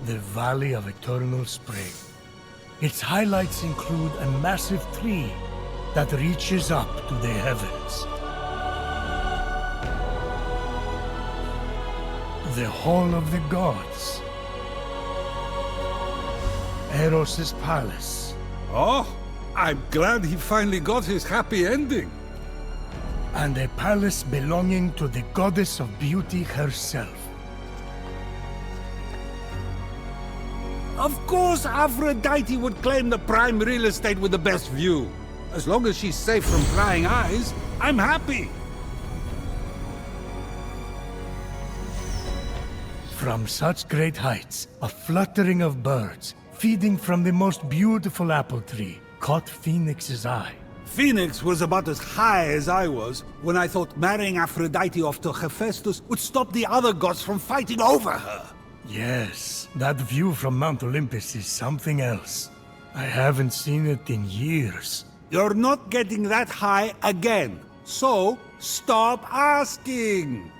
The Valley of Eternal Spring. Its highlights include a massive tree that reaches up to the heavens. The Hall of the Gods. Eros' palace. Oh, I'm glad he finally got his happy ending. And a palace belonging to the Goddess of Beauty herself. Of course Aphrodite would claim the prime real estate with the best view. As long as she's safe from prying eyes, I'm happy. From such great heights, a fluttering of birds, feeding from the most beautiful apple tree, caught Phoenix's eye. Phoenix was about as high as I was when I thought marrying Aphrodite off to Hephaestus would stop the other gods from fighting over her. Yes, that view from Mount Olympus is something else. I haven't seen it in years. You're not getting that high again, so stop asking.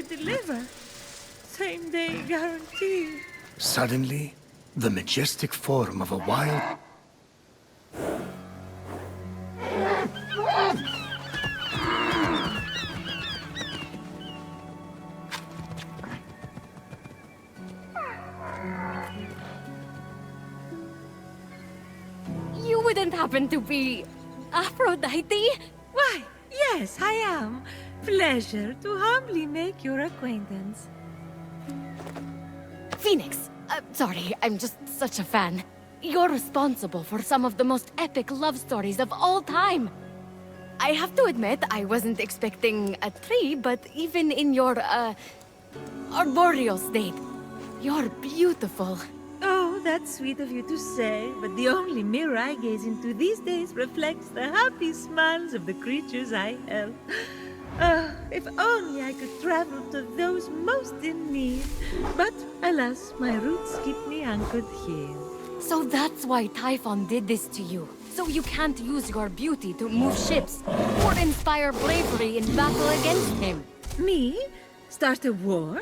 Deliver. Same day guarantee. Suddenly, the majestic form of a wild... You wouldn't happen to be Aphrodite? Why, yes, I am. Pleasure to humbly make your acquaintance. Phoenix, sorry, I'm just such a fan. You're responsible for some of the most epic love stories of all time. I have to admit, I wasn't expecting a tree, but even in your, arboreal state, you're beautiful. Oh, that's sweet of you to say, but the only mirror I gaze into these days reflects the happy smiles of the creatures I help. If only I could travel to those most in need. But, alas, my roots keep me anchored here. So that's why Typhon did this to you. So you can't use your beauty to move ships or inspire bravery in battle against him. Me? Start a war?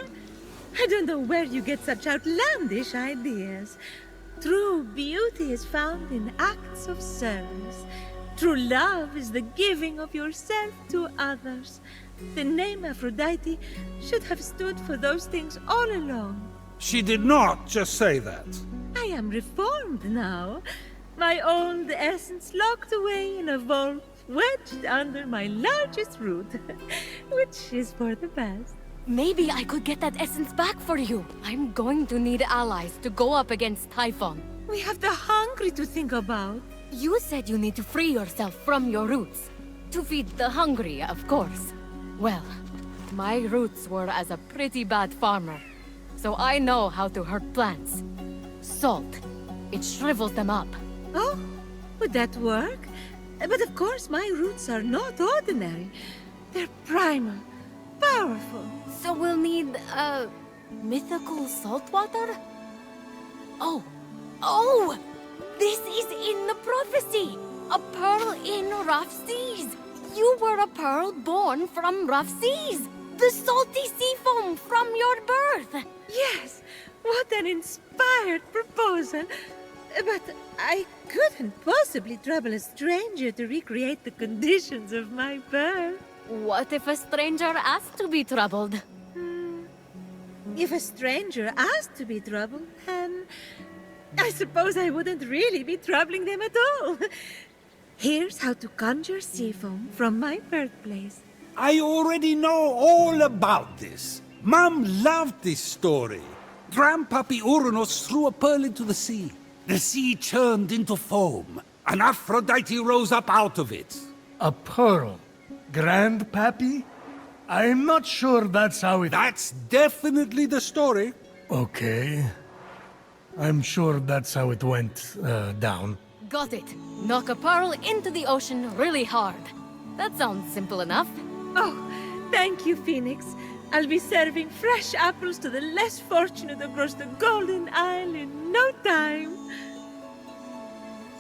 I don't know where you get such outlandish ideas. True beauty is found in acts of service. True love is the giving of yourself to others. The name Aphrodite should have stood for those things all along. She did not just say that. I am reformed now. My old essence locked away in a vault wedged under my largest root, which is for the best. Maybe I could get that essence back for you. I'm going to need allies to go up against Typhon. We have the hungry to think about. You said you need to free yourself from your roots. To feed the hungry, of course. Well, my roots were as a pretty bad farmer. So I know how to hurt plants. Salt. It shrivels them up. Oh, would that work? But of course, my roots are not ordinary. They're primal, powerful. So we'll need, mythical salt water? Oh! This is in the prophecy! A pearl in rough seas! You were a pearl born from rough seas! The salty sea foam from your birth! Yes, what an inspired proposal. But I couldn't possibly trouble a stranger to recreate the conditions of my birth. What if a stranger asked to be troubled? If a stranger asked to be troubled, then I suppose I wouldn't really be troubling them at all. Here's how to conjure sea foam from my birthplace. I already know all about this. Mom loved this story. Grandpappy Uranus threw a pearl into the sea. The sea churned into foam, and Aphrodite rose up out of it. A pearl? Grandpappy? I'm not sure that's how it... That's definitely the story. Okay. I'm sure that's how it went down. Got it. Knock a pearl into the ocean really hard. That sounds simple enough. Oh, thank you, Phoenix. I'll be serving fresh apples to the less fortunate across the Golden Isle in no time.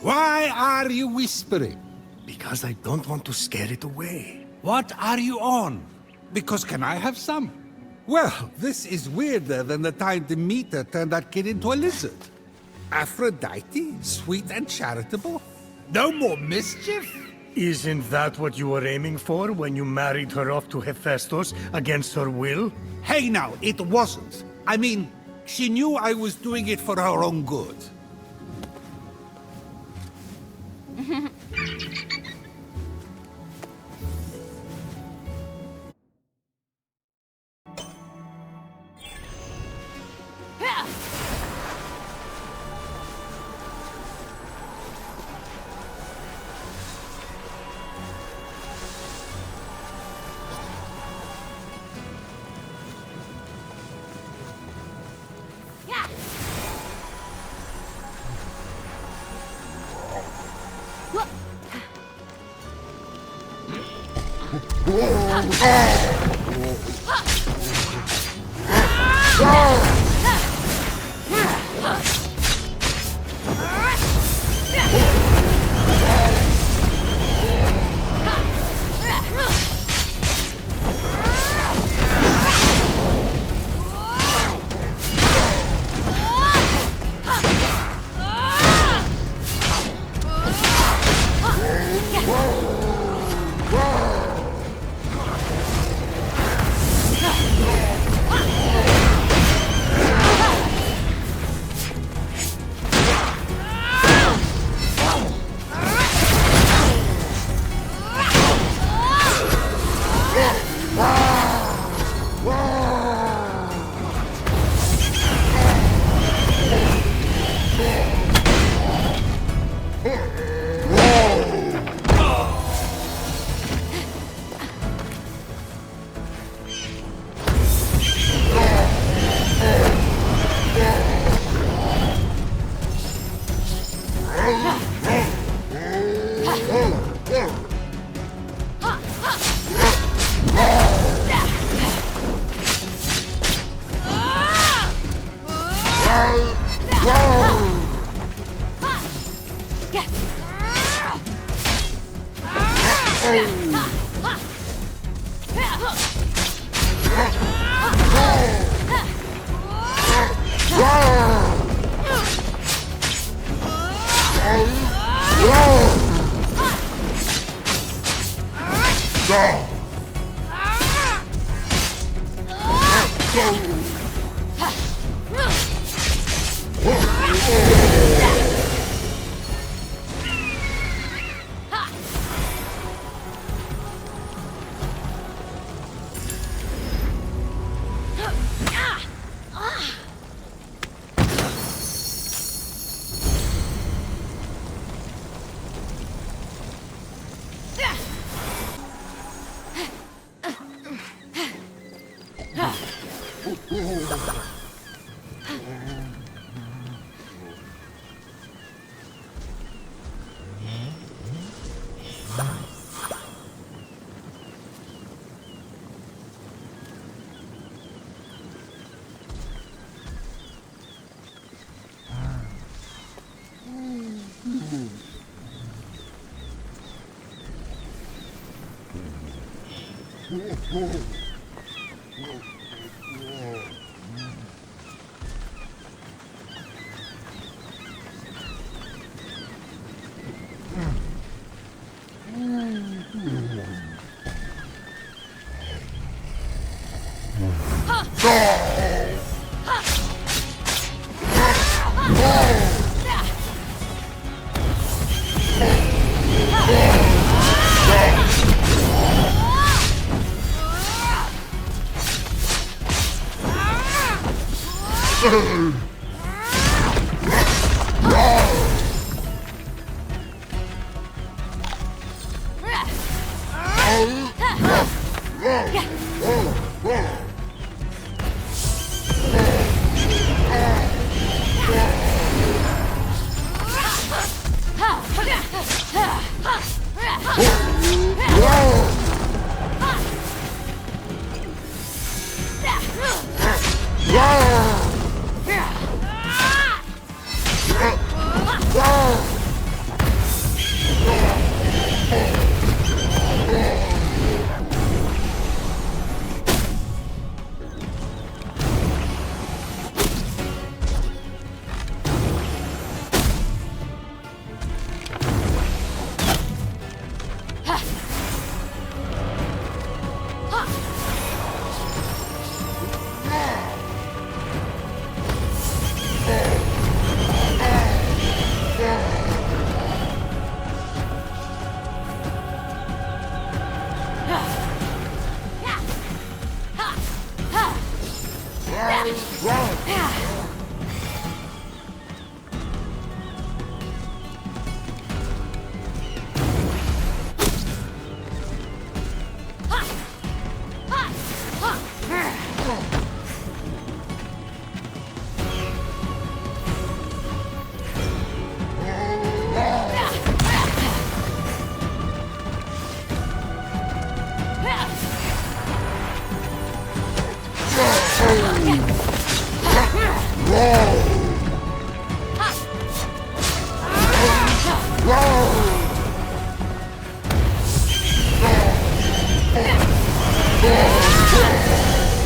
Why are you whispering? Because I don't want to scare it away. What are you on? Because can I have some? Well, this is weirder than the time Demeter turned that kid into a lizard. Aphrodite, sweet and charitable? No more mischief? Isn't that what you were aiming for when you married her off to Hephaestus against her will? Hey now, it wasn't. I mean, she knew I was doing it for her own good.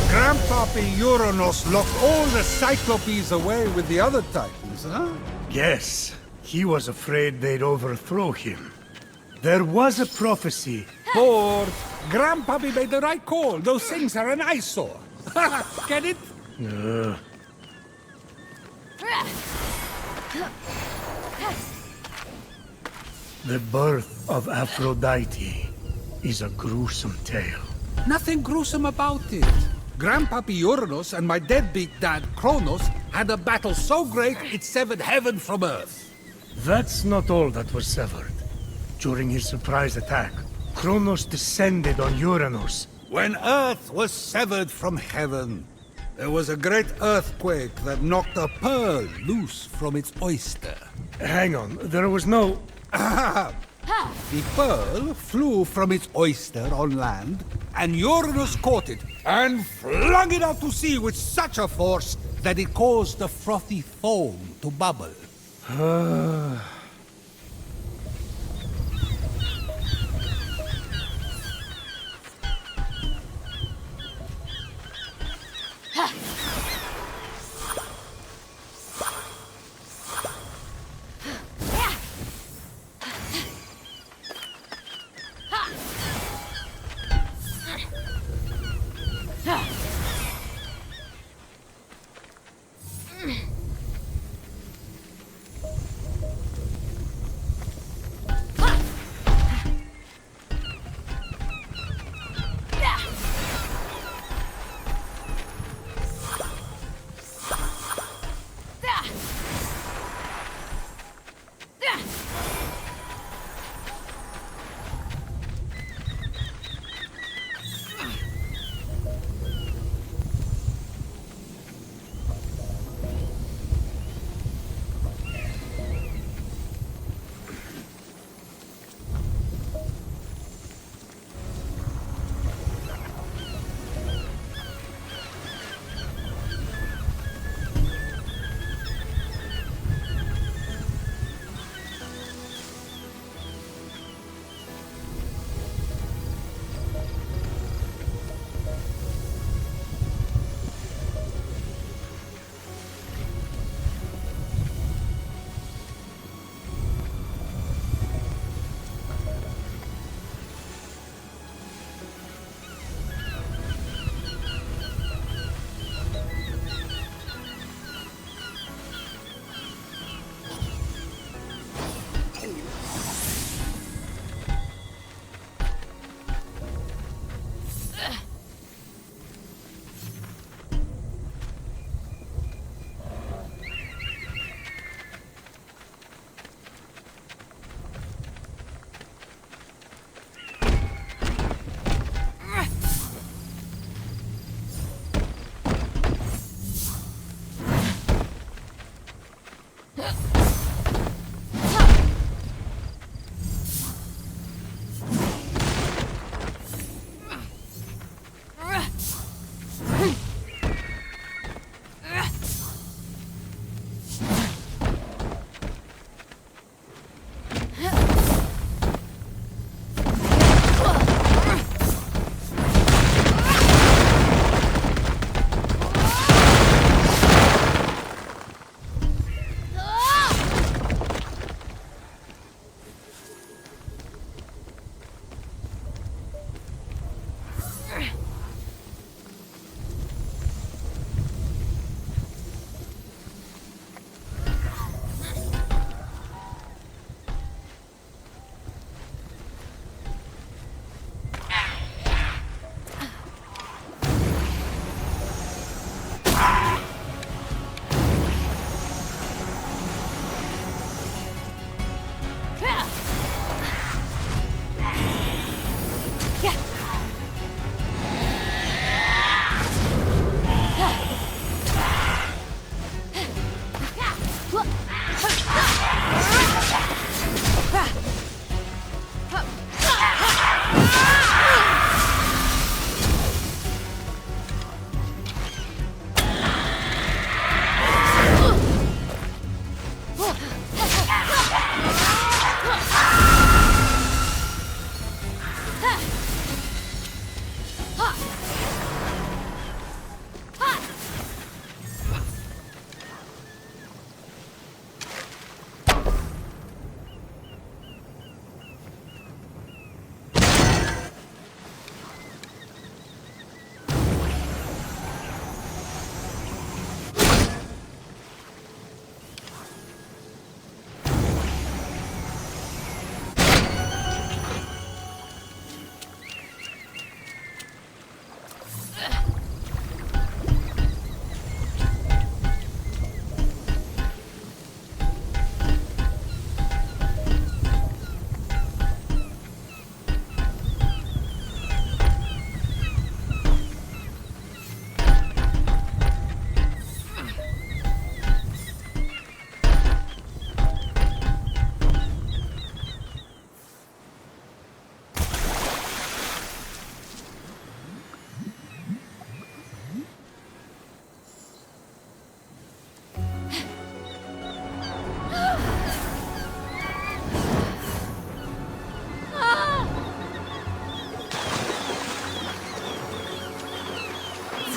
Grandpappy Uranus locked all the Cyclopes away with the other Titans, huh? Yes, he was afraid they'd overthrow him. There was a prophecy. Bored. Grandpappy made the right call. Those things are an eyesore. Get it? The birth of Aphrodite is a gruesome tale. Nothing gruesome about it. Grandpappy Uranus and my deadbeat dad Kronos had a battle so great it severed heaven from earth. That's not all that was severed. During his surprise attack, Kronos descended on Uranus. When earth was severed from heaven, there was a great earthquake that knocked a pearl loose from its oyster. Hang on, there was no... The pearl flew from its oyster on land, and Uranus caught it and flung it out to sea with such a force that it caused the frothy foam to bubble.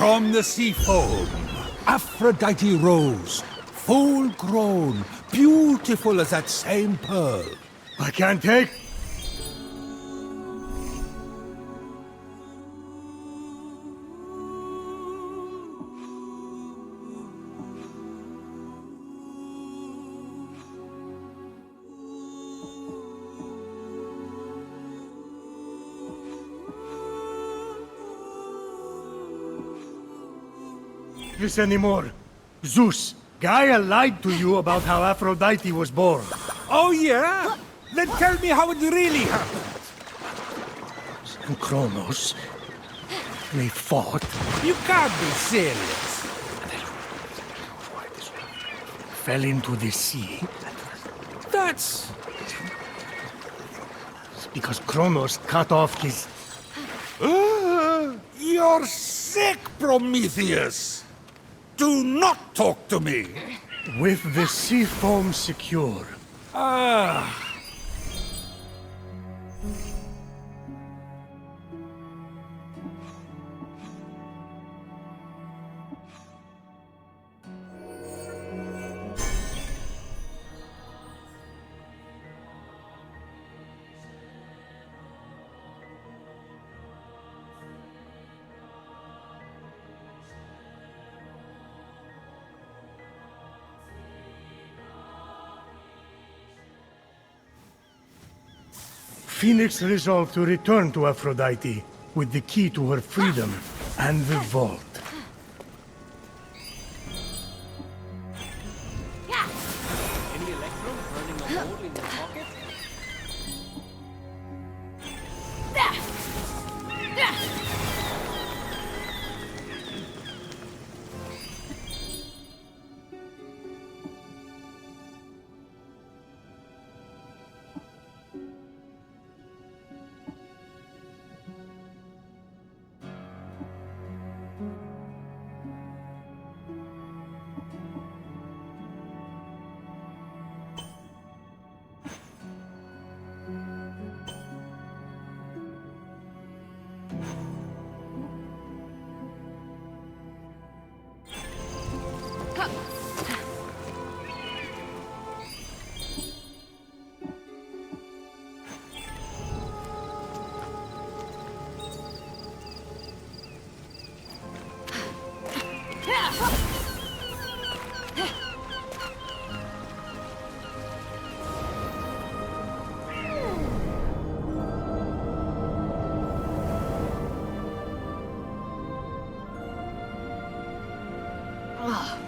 From the sea foam, Aphrodite rose, full grown, beautiful as that same pearl. I can't take. This anymore. Zeus, Gaia lied to you about how Aphrodite was born. Oh yeah? Then tell me how it really happened. And Kronos, they fought. You can't be serious. Fell into the sea. That's... Because Kronos cut off his... You're sick, Prometheus! Do not talk to me! With the sea foam secure. Ah... Phoenix resolved to return to Aphrodite with the key to her freedom and the vault. Any electron burning a hole in your pocket? Ah,